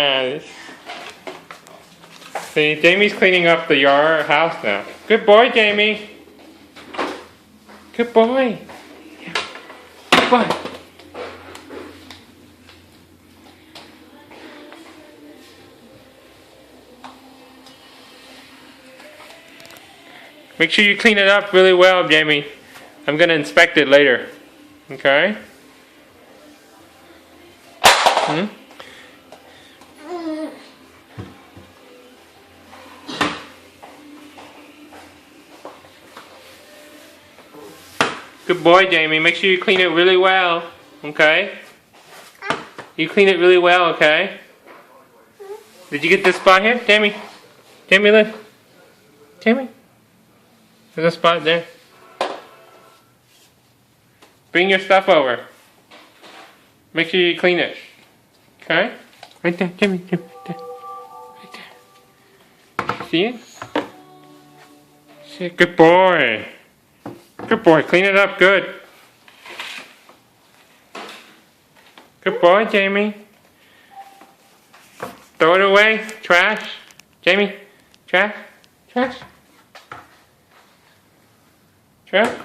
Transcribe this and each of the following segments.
Yes. See, Jamie's cleaning up the house now. Good boy, Jamie. Good boy. Good boy. Make sure you clean it up really well, Jamie. I'm going to inspect it later. Okay? Hmm? Good boy, Jamie. Make sure you clean it really well. Okay? You clean it really well, okay? Did you get this spot here? Jamie? Jamie, look. Jamie? There's a spot there. Bring your stuff over. Make sure you clean it. Okay? Right there, Jamie. Jamie, right there. Right there. See it? See it? Good boy. Good boy. Clean it up good. Good boy, Jamie. Throw it away. Trash. Jamie. Trash. Trash. Trash.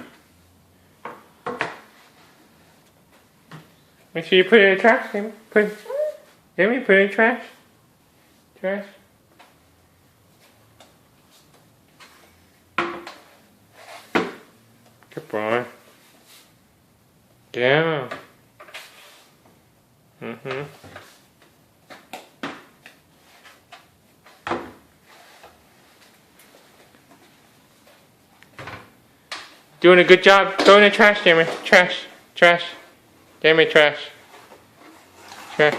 Make sure you put it in the trash, Jamie. Jamie, put it in the trash. Trash. Good boy. Yeah. Doing a good job. Throw it in the trash, Jamie. Trash. Trash. Jamie, trash. Trash.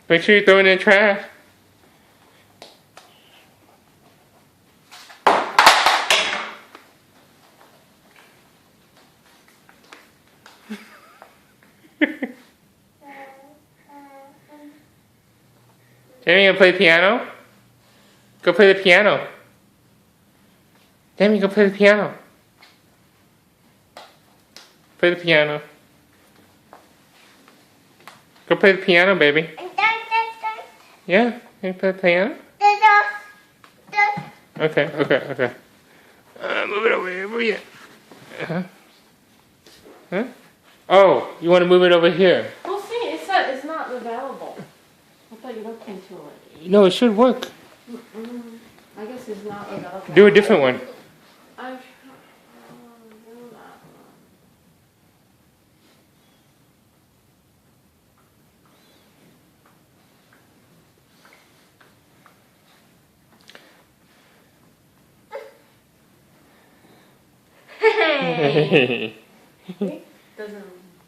Make sure you throw it in the trash. Jamie, you gonna play the piano? Go play the piano. Jamie, go play the piano. Play the piano. Go play the piano, baby. Yeah, you play the piano? Okay, okay, okay. Move it over here. Huh? Huh? Oh, you want to move it over here? We'll see. It's not available. I thought you looked into it. No, it should work. I guess it's not available. Do a different one. I'm trying to do that. Doesn't